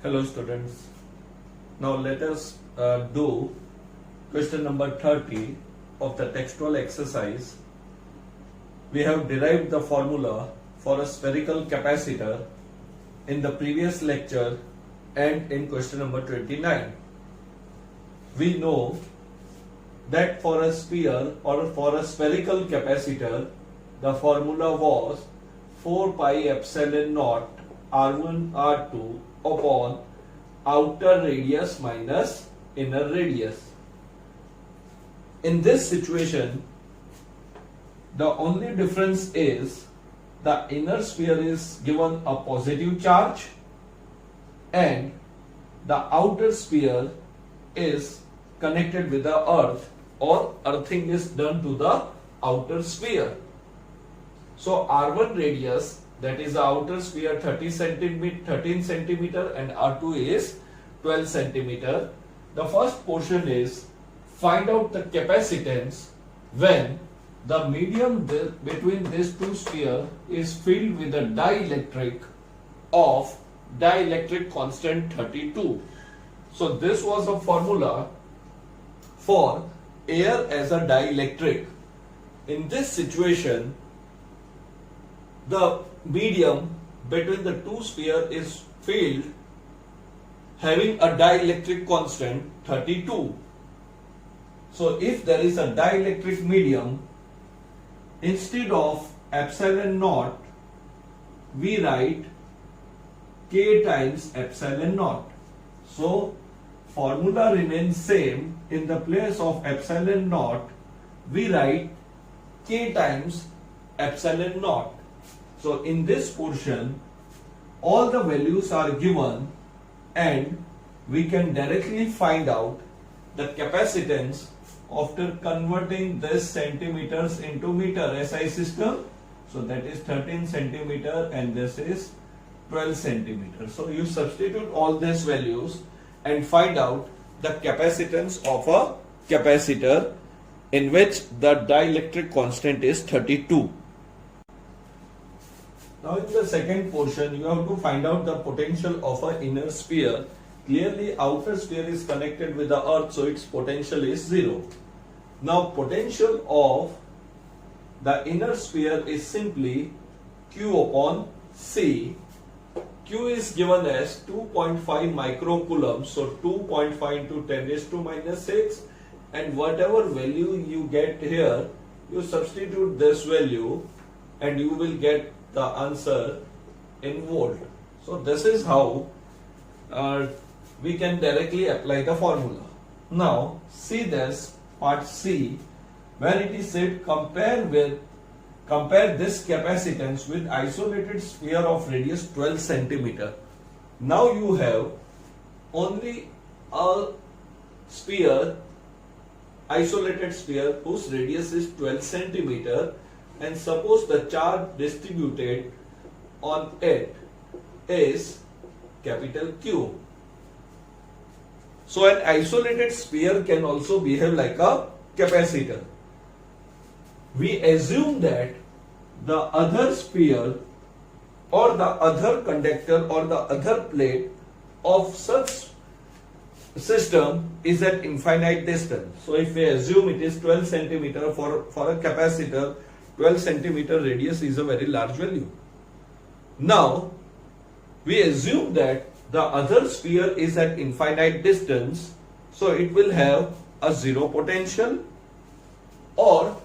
Hello students. Now let us do question number 30 of the textual exercise. We have derived the formula for a spherical capacitor in the previous lecture and in question number 29. We know that for a sphere or for a spherical capacitor, the formula was 4 pi epsilon naught R1 R2 upon outer radius minus inner radius. In this situation, the only difference is the inner sphere is given a positive charge and the outer sphere is connected with the earth, or earthing is done to the outer sphere. So R1 radius, that is the outer sphere, 13 centimeter and R2 is 12 centimeter. The first portion is find out the capacitance when the medium between these two spheres is filled with a dielectric of dielectric constant 32. So this was a formula for air as a dielectric. In this situation, the medium between the two spheres is filled having a dielectric constant 32. So if there is a dielectric medium, instead of epsilon naught, we write K times epsilon naught. So formula remains same. In the place of epsilon naught, we write K times epsilon naught. So in this portion, all the values are given and we can directly find out the capacitance after converting this centimeters into meter SI system. So that is 13 centimeter and this is 12 centimeter. So you substitute all these values and find out the capacitance of a capacitor in which the dielectric constant is 32. Now in the second portion, you have to find out the potential of an inner sphere. Clearly outer sphere is connected with the earth, so its potential is 0. Now potential of the inner sphere is simply Q upon C. Q is given as 2.5 microcoulombs, so 2.5 into 10 raised to minus 6, and whatever value you get here, you substitute this value and you will get the answer in volt. So this is how we can directly apply the formula. Now see this part C, where it is said compare this capacitance with isolated sphere of radius 12 centimeter. Now you have only a sphere, isolated sphere whose radius is 12 centimeter, and suppose the charge distributed on it is capital Q. So an isolated sphere can also behave like a capacitor. We assume that the other sphere or the other conductor or the other plate of such system is at infinite distance. So if we assume it is 12 centimeter for a capacitor, 12 centimeter radius is a very large value. Now we assume that the other sphere is at infinite distance, so it will have a zero potential or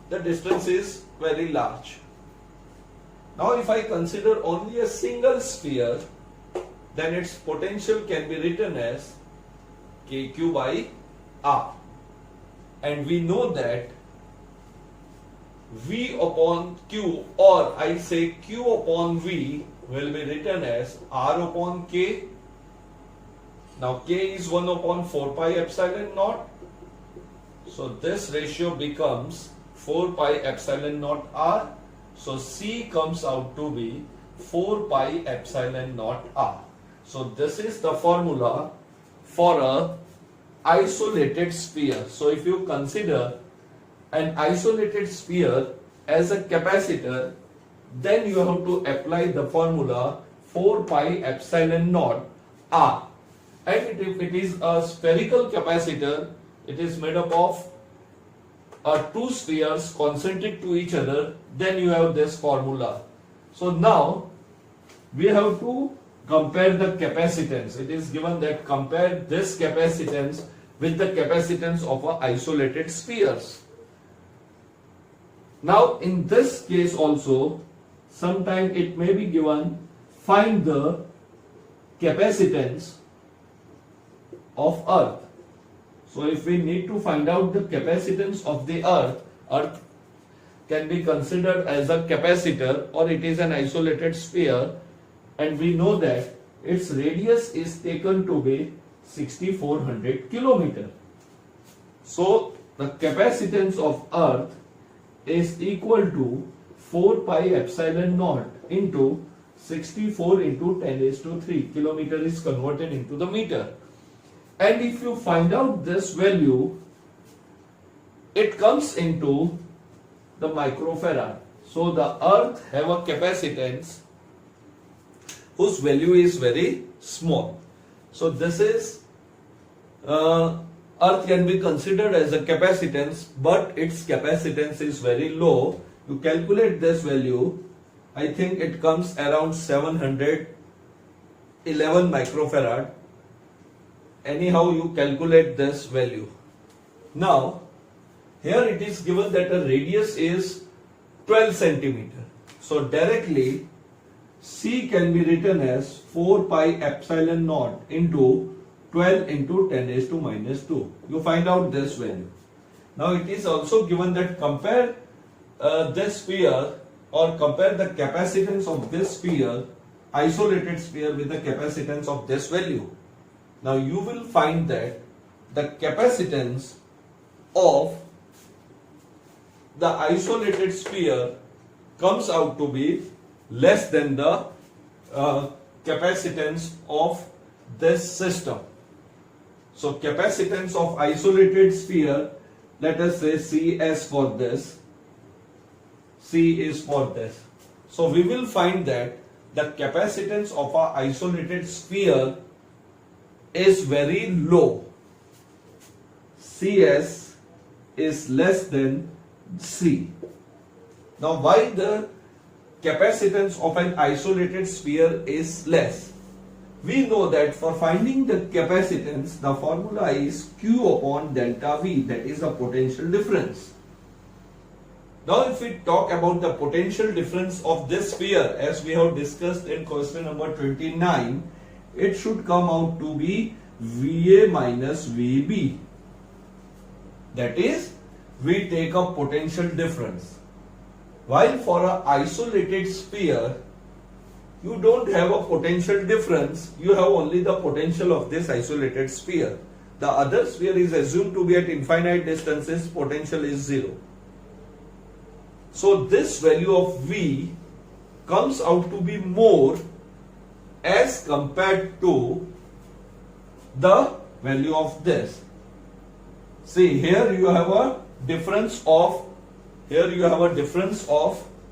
the distance is very large. Now if I consider only a single sphere, then its potential can be written as KQ by R, and we know that V upon Q, or I say Q upon V, will be written as R upon K. Now K is 1 upon 4 pi epsilon naught. So this ratio becomes 4 pi epsilon naught R. So C comes out to be 4 pi epsilon naught R. So this is the formula for a isolated sphere. So if you consider an isolated sphere as a capacitor, then you have to apply the formula 4 pi epsilon naught R. And if it is a spherical capacitor, it is made up of two spheres concentric to each other, then you have this formula. So now we have to compare the capacitance. It is given that compare this capacitance with the capacitance of a isolated spheres. Now in this case also, sometime it may be given, find the capacitance of earth. So if we need to find out the capacitance of the earth can be considered as a capacitor or it is an isolated sphere, and we know that its radius is taken to be 6400 kilometer. So the capacitance of earth is equal to 4 pi epsilon naught into 64 into 10 raised to 3. Kilometer is converted into the meter. And if you find out this value, it comes into the microfarad. So the earth have a capacitance whose value is very small. So this is earth can be considered as a capacitance, but its capacitance is very low. You calculate this value, I think it comes around 711 microfarad. Anyhow, you calculate this value. Now, here it is given that the radius is 12 centimeter. So directly, C can be written as 4 pi epsilon naught into 12 into 10 raised to minus 2. You find out this value. Now it is also given that compare this sphere or compare the capacitance of this sphere, isolated sphere, with the capacitance of this value. Now you will find that the capacitance of the isolated sphere comes out to be less than the capacitance of this system. So capacitance of isolated sphere, let us say Cs for this, C is for this. So we will find that the capacitance of our isolated sphere is very low. Cs is less than C. Now why the capacitance of an isolated sphere is less? We know that for finding the capacitance, the formula is Q upon delta V, that is the potential difference. Now if we talk about the potential difference of this sphere, as we have discussed in question number 29, it should come out to be VA minus VB. That is, we take a potential difference. While for an isolated sphere, you don't have a potential difference, you have only the potential of this isolated sphere. The other sphere is assumed to be at infinite distances, potential is 0. So this value of V comes out to be more as compared to the value of this. See, here you have a difference of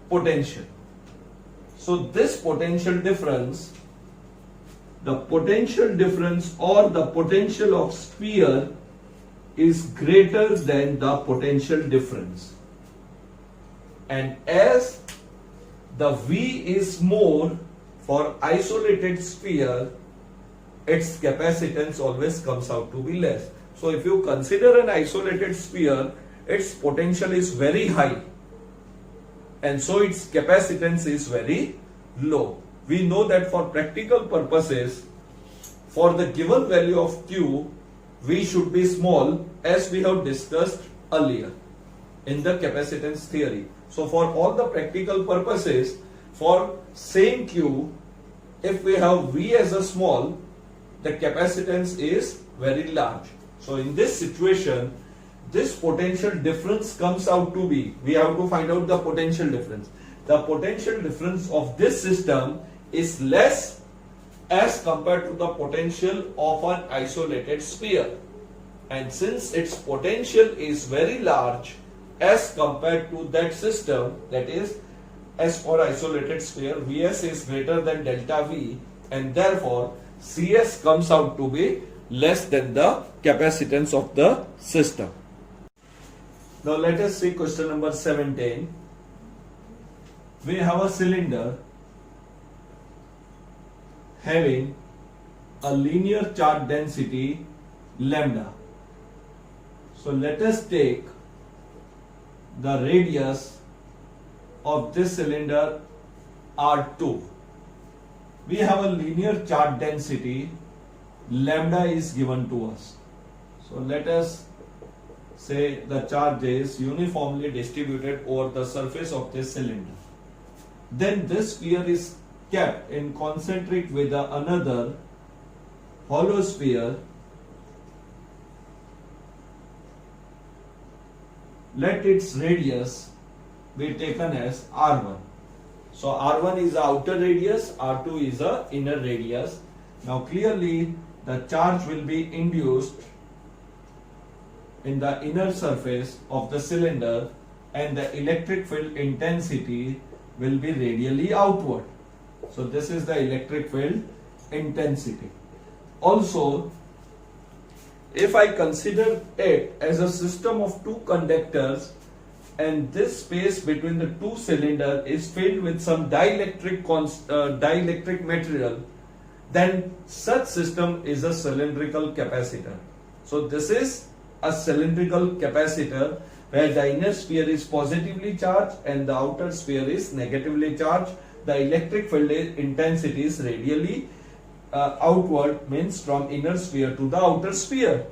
potential. So this potential difference, the potential difference or the potential of sphere is greater than the potential difference. And as the V is more for isolated sphere, its capacitance always comes out to be less. So if you consider an isolated sphere, its potential is very high, and so its capacitance is very low. We know that for practical purposes, for the given value of Q, V should be small, as we have discussed earlier in the capacitance theory. So for all the practical purposes, for same Q, if we have V as a small, the capacitance is very large. So in this situation, this potential difference comes out to be, we have to find out the potential difference. The potential difference of this system is less as compared to the potential of an isolated sphere. And since its potential is very large as compared to that system, that is, as for isolated sphere, Vs is greater than delta V, and therefore Cs comes out to be less than the capacitance of the system. Now let us see question number 17. We have a cylinder having a linear charge density lambda. So let us take the radius of this cylinder R2. We have a linear charge density lambda is given to us. So let us say the charge is uniformly distributed over the surface of this cylinder. Then this sphere is kept in concentric with another hollow sphere. Let its radius be taken as R1. So R1 is the outer radius, R2 is the inner radius. Now clearly the charge will be induced in the inner surface of the cylinder and the electric field intensity will be radially outward. So this is the electric field intensity. Also, if I consider it as a system of two conductors and this space between the two cylinders is filled with some dielectric material, then such system is a cylindrical capacitor. So this is a cylindrical capacitor where the inner sphere is positively charged and the outer sphere is negatively charged. The electric field intensity is radially outward, means from inner sphere to the outer sphere.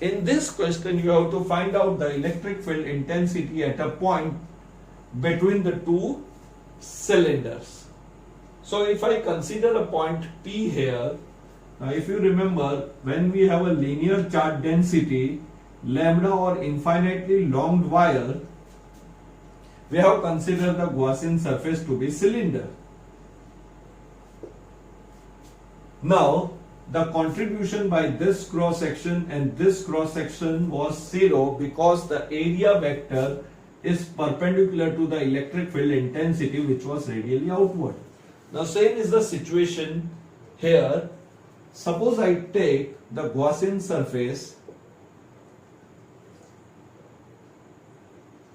In this question you have to find out the electric field intensity at a point between the two cylinders. So if I consider a point P here, now if you remember, when we have a linear charge density lambda or infinitely long wire, we have considered the Gaussian surface to be cylinder. Now the contribution by this cross section and this cross section was 0 because the area vector is perpendicular to the electric field intensity which was radially outward. Now same is the situation here. Suppose I take the Gaussian surface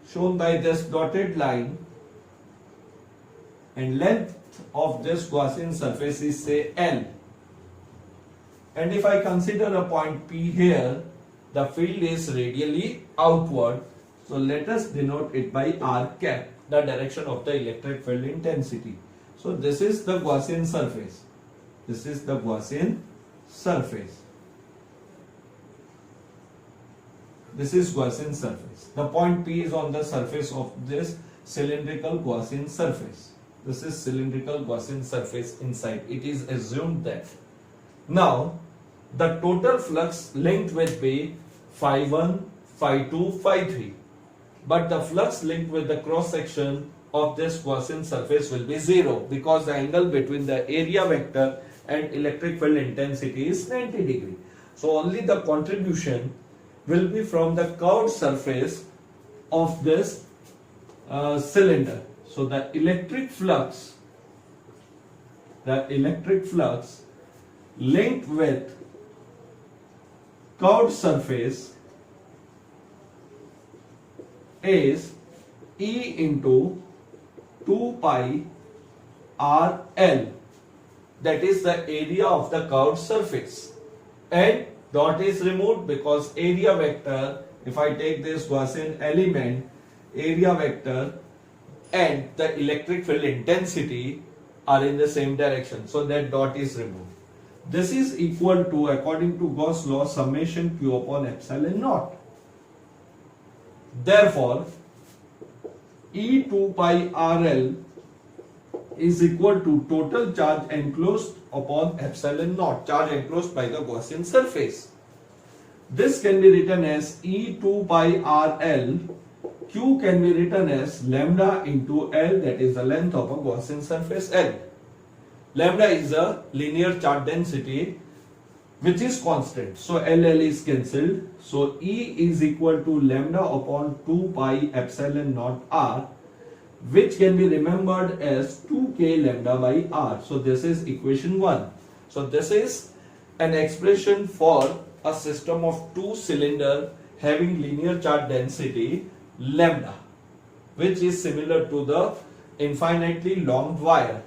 shown by this dotted line and length of this Gaussian surface is say L. And if I consider a point P here, the field is radially outward. So let us denote it by R cap, the direction of the electric field intensity. So this is the Gaussian surface. This is the Gaussian surface. This is Gaussian surface. The point P is on the surface of this cylindrical Gaussian surface. This is cylindrical Gaussian surface inside. It is assumed that. Now, the total flux linked with be phi1, phi2, phi3. But the flux linked with the cross section of this Gaussian surface will be 0 because the angle between the area vector and electric field intensity is 90 degree. So only the contribution will be from the curved surface of this cylinder. So the electric flux linked with curved surface is E into 2 pi RL, that is the area of the curved surface, and dot is removed because area vector, if I take this Gaussian element, area vector and the electric field intensity are in the same direction, so that dot is removed. This is equal to, according to Gauss law, summation Q upon epsilon naught. Therefore, E2 pi RL is equal to total charge enclosed upon epsilon naught, charge enclosed by the Gaussian surface. This can be written as E2 pi RL. Q can be written as lambda into L, that is the length of a Gaussian surface L. Lambda is a linear charge density which is constant. So LL is cancelled. So E is equal to lambda upon 2 pi epsilon naught R, which can be remembered as 2k lambda by R. So this is equation 1. So this is an expression for a system of two cylinder having linear charge density lambda, which is similar to the infinitely long wire.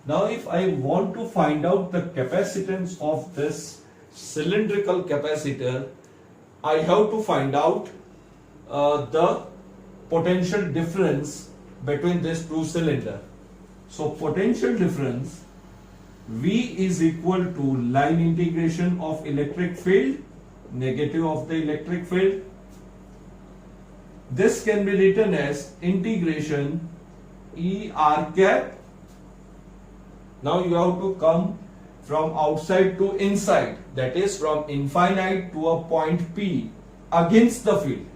Now if I want to find out the capacitance of this cylindrical capacitor, I have to find out the potential difference between these two cylinders. So potential difference V is equal to line integration of electric field, negative of the electric field. This can be written as integration E R cap. Now you have to come from outside to inside, that is from infinite to a point P against the field.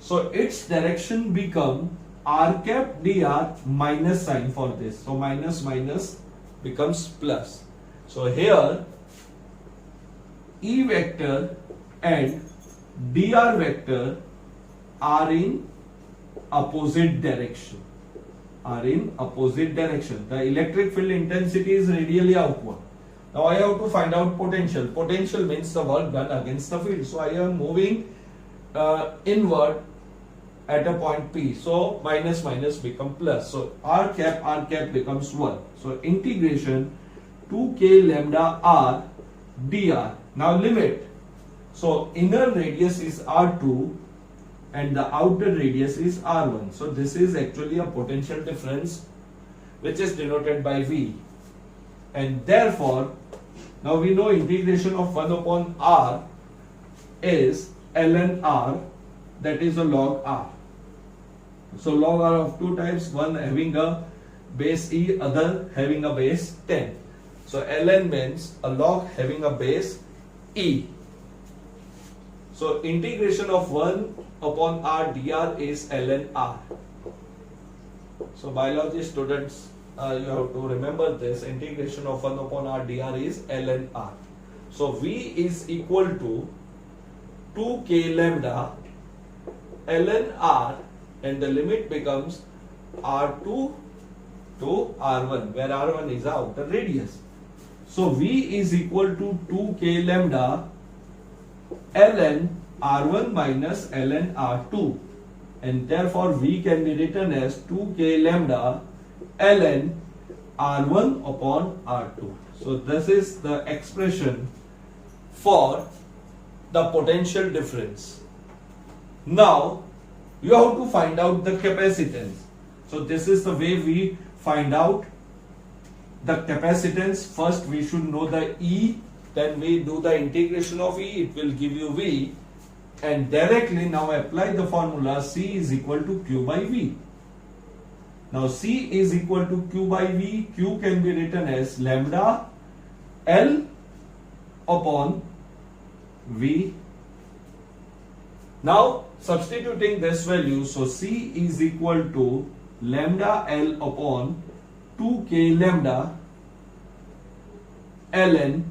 So its direction become R cap dr minus sign for this. So minus minus becomes plus. So here E vector and dr vector are in opposite direction. The electric field intensity is radially outward. Now I have to find out potential. Potential means the work done against the field. So I am moving inward at a point P. So minus minus become plus. So R cap becomes 1. So integration 2k lambda r dr. Now limit. So inner radius is R2 and the outer radius is R1. So this is actually a potential difference which is denoted by V. And therefore, now we know integration of 1 upon R is ln R, that is a log R. So log R of two types, one having a base E, other having a base 10. So ln means a log having a base E. So integration of 1 upon R dr is ln R. So biology students, you have to remember this. Integration of 1 upon R dr is ln R. So V is equal to 2k lambda ln R, and the limit becomes R2 to R1, where R1 is the outer radius. So V is equal to 2k lambda ln R1 minus ln R2, and therefore V can be written as 2k lambda ln R1 upon R2. So this is the expression for the potential difference. Now you have to find out the capacitance. So this is the way we find out the capacitance. First we should know the E, then we do the integration of E, it will give you V, and directly now apply the formula C is equal to Q by V. Now C is equal to Q by V. Q can be written as lambda L upon V. Now substituting this value, so C is equal to lambda L upon 2k lambda ln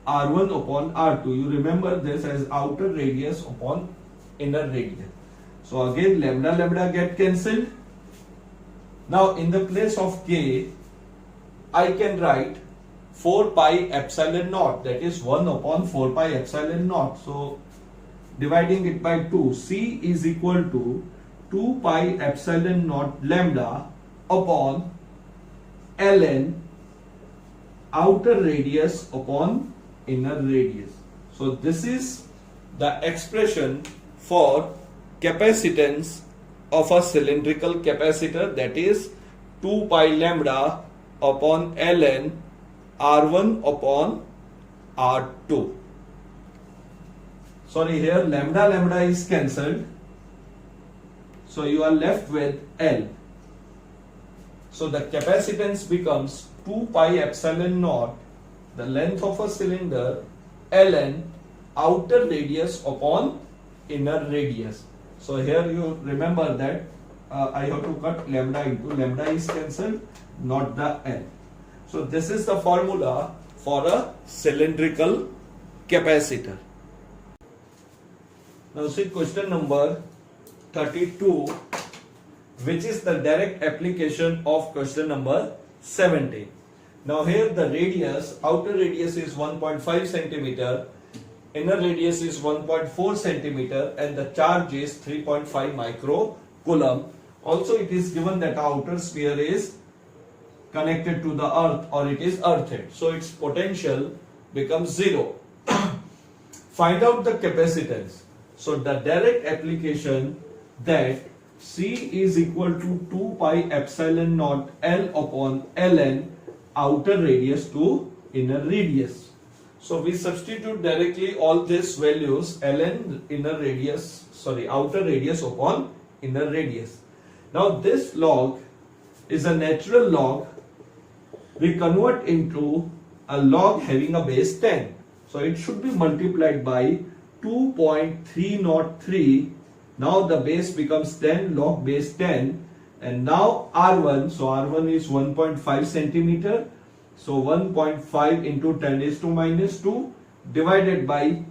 R1 upon R2. You remember this as outer radius upon inner radius. So again lambda get cancelled. Now in the place of k, I can write 4 pi epsilon naught, that is 1 upon 4 pi epsilon naught. So dividing it by 2, C is equal to 2 pi epsilon naught lambda upon ln outer radius upon inner radius. So this is the expression for capacitance of a cylindrical capacitor, that is 2 pi lambda upon ln R1 upon R2. Sorry, here lambda is cancelled. So you are left with L. So the capacitance becomes 2 pi epsilon naught, the length of a cylinder, ln outer radius upon inner radius. So here you remember that I have to cut lambda into lambda is cancelled, not the L. So this is the formula for a cylindrical capacitor. Now see question number 32, which is the direct application of question number 17. Now here the radius, outer radius is 1.5 centimeter, inner radius is 1.4 centimeter, and the charge is 3.5 microcoulomb. Also it is given that outer sphere is connected to the earth, or it is earthed, so its potential becomes 0. Find out the capacitance. So the direct application, that C is equal to 2 pi epsilon naught L upon Ln, outer radius to inner radius. So we substitute directly all these values, Ln outer radius upon inner radius. Now this log is a natural log. We convert into a log having a base 10. So it should be multiplied by 2.303. Now the base becomes 10, log base 10. And now R1, so R1 is 1.5 centimeter. So 1.5 into 10 raised to minus 2 divided by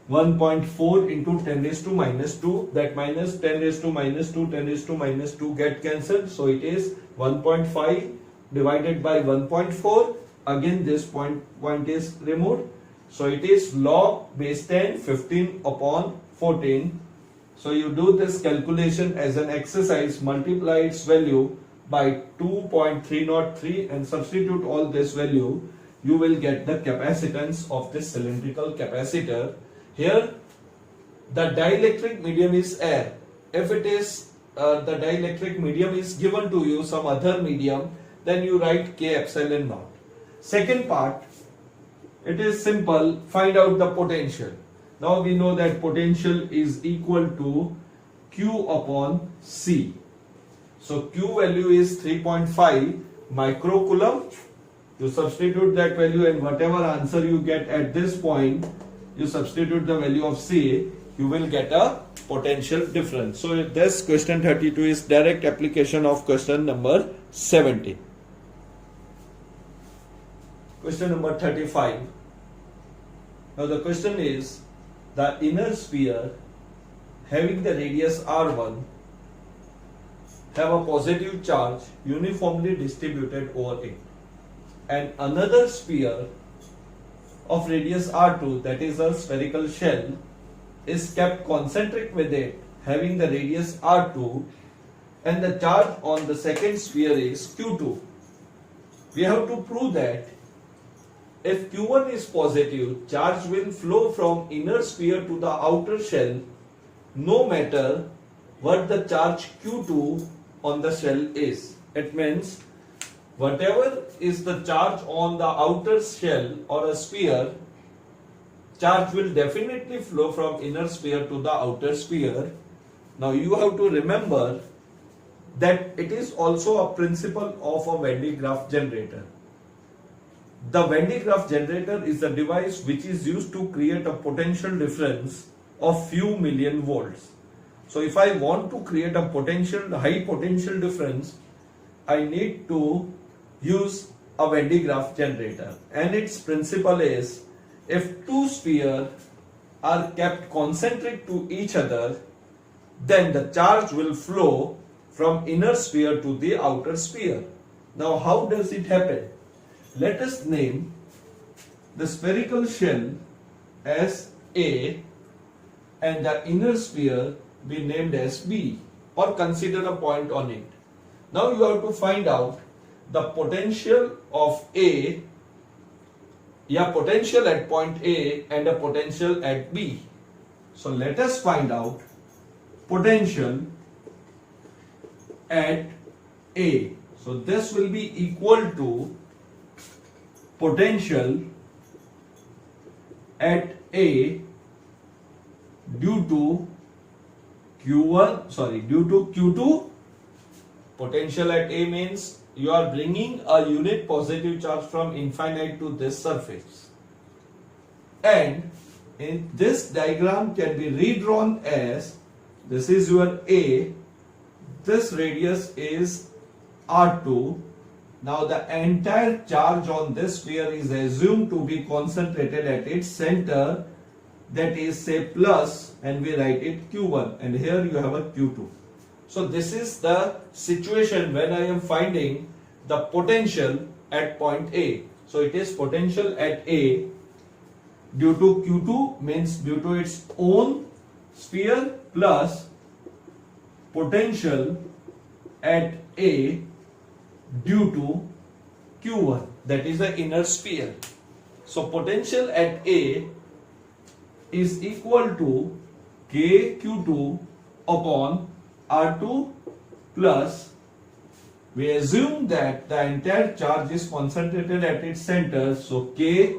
1.4 into 10 raised to minus 2. That minus 10 raised to minus 2, 10 raised to minus 2 get cancelled. So it is 1.5 divided by 1.4. Again this point is removed. So it is log base 10, 15 upon 14. So you do this calculation as an exercise, multiply its value by 2.303 and substitute all this value. You will get the capacitance of this cylindrical capacitor. Here the dielectric medium is air. If it is the dielectric medium is given to you some other medium, then you write K epsilon naught. Second part, it is simple, find out the potential. Now we know that potential is equal to Q upon C. So Q value is 3.5 microcoulomb. You substitute that value and whatever answer you get at this point, you substitute the value of C, you will get a potential difference. So this question 32 is direct application of question number 70. Question number 35. Now the question is, the inner sphere having the radius R1 have a positive charge uniformly distributed over it, and another sphere of radius R2, that is a spherical shell, is kept concentric with it having the radius R2, and the charge on the second sphere is Q2. We have to prove that if Q1 is positive, charge will flow from inner sphere to the outer shell no matter what the charge Q2 on the shell is. It means whatever is the charge on the outer shell or a sphere, charge will definitely flow from inner sphere to the outer sphere. Now you have to remember that it is also a principle of a Van de Graaff generator. The Van de Graaff generator is a device which is used to create a potential difference of few million volts. So if I want to create a high potential difference, I need to use a Van de Graaff generator, and its principle is, if two spheres are kept concentric to each other, then the charge will flow from inner sphere to the outer sphere. Now how does it happen? Let us name the spherical shell as A and the inner sphere be named as B, or consider a point on it. Now you have to find out the potential of A, potential at point A and a potential at B. So let us find out potential at A. So this will be equal to potential at A due to Q2. Potential at A means you are bringing a unit positive charge from infinite to this surface, and in this diagram can be redrawn as, this is your A, this radius is R2. Now the entire charge on this sphere is assumed to be concentrated at its center, that is say plus, and we write it Q1, and here you have a Q2. So this is the situation when I am finding the potential at point A. So it is potential at A due to Q2 means due to its own sphere plus potential at A due to Q1, that is the inner sphere. So potential at A is equal to K Q2 upon R2 plus, we assume that the entire charge is concentrated at its center, so K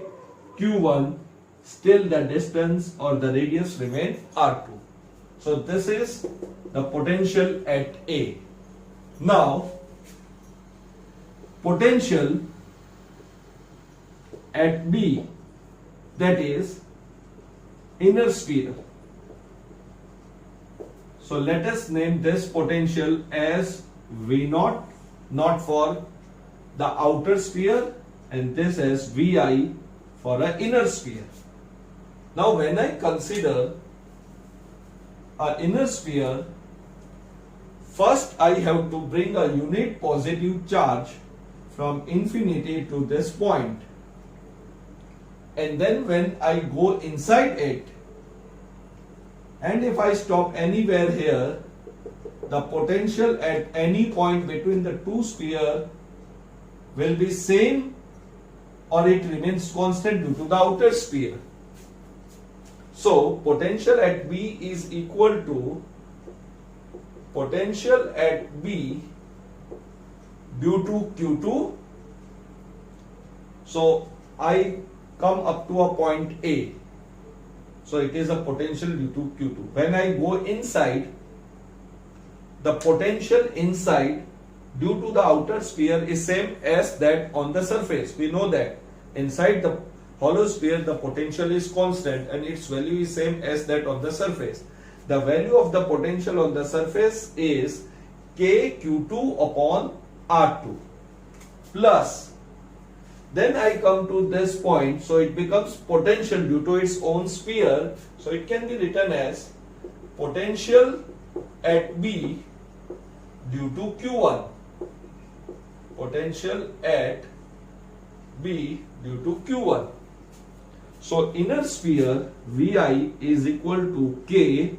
Q1, still the distance or the radius remain R2. So this is the potential at A. Now potential at B, that is inner sphere. So let us name this potential as V0, not for the outer sphere, and this as Vi for an inner sphere. Now when I consider an inner sphere, first I have to bring a unit positive charge from infinity to this point, and then when I go inside it, and if I stop anywhere here, the potential at any point between the two spheres will be same or it remains constant due to the outer sphere. So potential at B is equal to potential at B due to Q2. So I come up to a point A. So it is a potential due to Q2. When I go inside, the potential inside due to the outer sphere is same as that on the surface. We know that inside the hollow sphere the potential is constant and its value is same as that on the surface. The value of the potential on the surface is K Q2 upon R2 plus, then I come to this point, so it becomes potential due to its own sphere, so it can be written as potential at B due to Q1, potential at B due to Q1. So inner sphere Vi is equal to K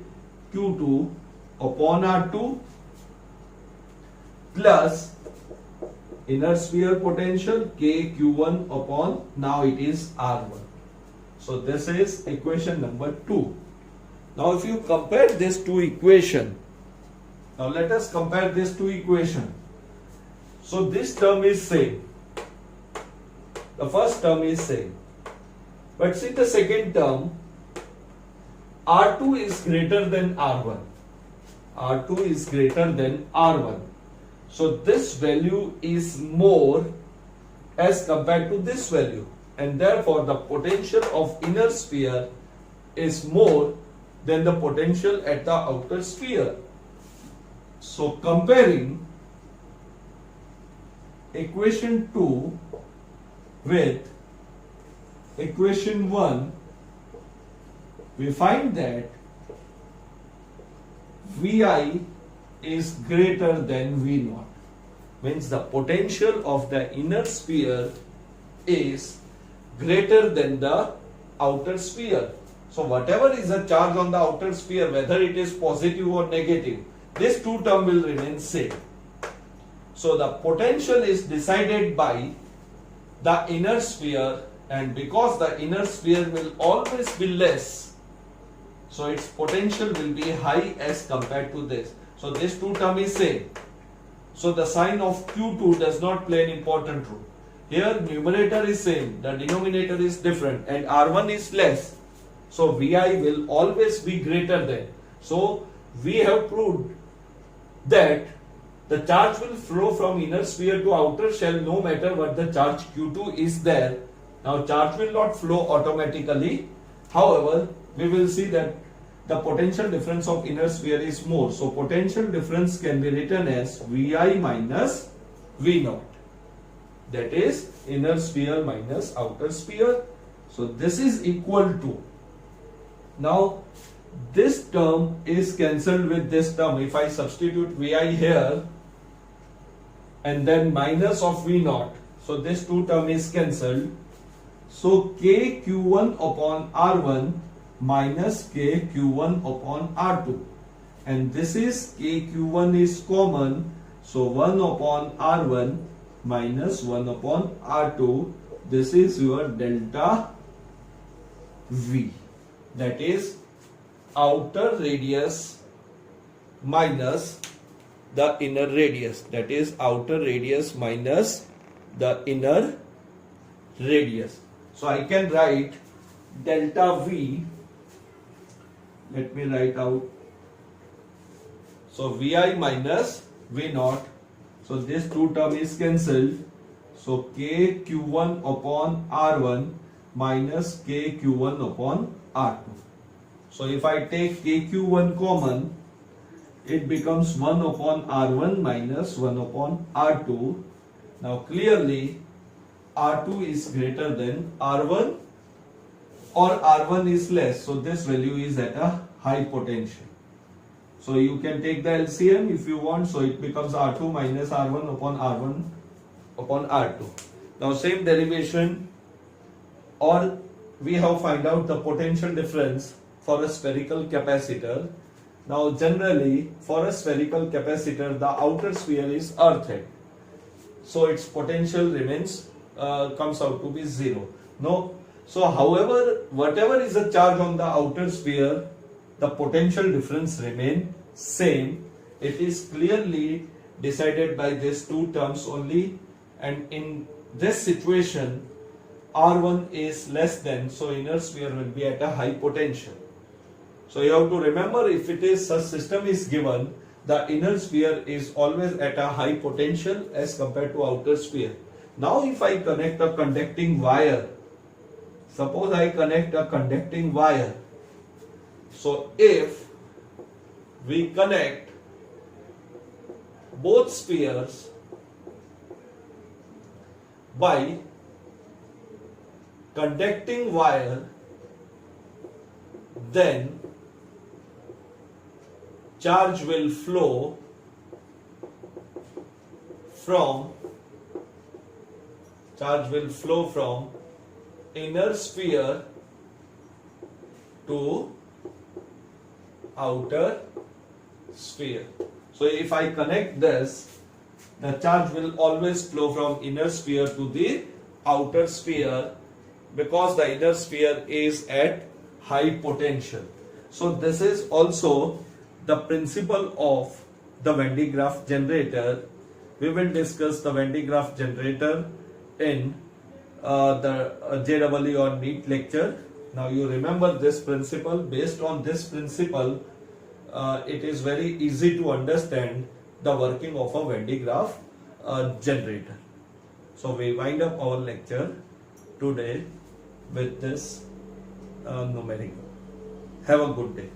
Q2 upon R2 plus inner sphere potential K Q1 upon, now it is R1. So this is equation number 2. Now if you compare these two equations, now let us compare these two equations. So this term is same. The first term is same. But see the second term, R2 is greater than R1. R2 is greater than R1. So this value is more as compared to this value, and therefore the potential of inner sphere is more than the potential at the outer sphere. So comparing equation 2 with equation 1, we find that Vi is greater than V0, means the potential of the inner sphere is greater than the outer sphere. So whatever is the charge on the outer sphere, whether it is positive or negative, this two term will remain same. So the potential is decided by the inner sphere, and because the inner sphere will always be less, so its potential will be high as compared to this. So this two term is same. So the sign of Q2 does not play an important role. Here numerator is same, the denominator is different, and R1 is less. So Vi will always be greater than. So we have proved that the charge will flow from inner sphere to outer shell no matter what the charge Q2 is there. Now charge will not flow automatically. However, we will see that the potential difference of inner sphere is more. So potential difference can be written as Vi minus V0. That is inner sphere minus outer sphere. So this is equal to, now this term is cancelled with this term. If I substitute Vi here and then minus of V0, So this two term is cancelled. So k q1 upon r1 minus k q1 upon r2, and this is k q1 is common, so 1 upon r1 minus 1 upon r2. This is your delta v, that is outer radius minus the inner radius, that is outer radius minus the inner radius. So I can write delta v, let me write out, so vi minus v naught, so this two term is cancelled, so k q1 upon r1 minus k q1 upon r2. So if I take k q1 common, it becomes 1 upon r1 minus 1 upon r2. Now clearly r2 is greater than r1 or r1 is less, so this value is at a high potential. So you can take the LCM if you want, so it becomes r2 minus r1 upon r2. Now same derivation, or we have find out the potential difference for a spherical capacitor. Now generally for a spherical capacitor the outer sphere is earthed, so its potential remains comes out to be 0. No, so however whatever is the charge on the outer sphere, the potential difference remain same. It is clearly decided by these two terms only, and in this situation R1 is less than, so inner sphere will be at a high potential. So you have to remember, if it is such system is given, the inner sphere is always at a high potential as compared to outer sphere. Now if I connect a conducting wire, suppose I connect a conducting wire, so if we connect both spheres by conducting wire, then charge will flow from inner sphere to outer sphere. So if I connect this, the charge will always flow from inner sphere to the outer sphere, because the inner sphere is at high potential. So this is also the principle of the Van de Graaff generator. We will discuss the Van de Graaff generator in the JEE or NEET lecture. Now you remember this principle. Based on this principle, it is very easy to understand the working of a Van de Graaff generator. So we wind up our lecture today with this numerical. Have a good day.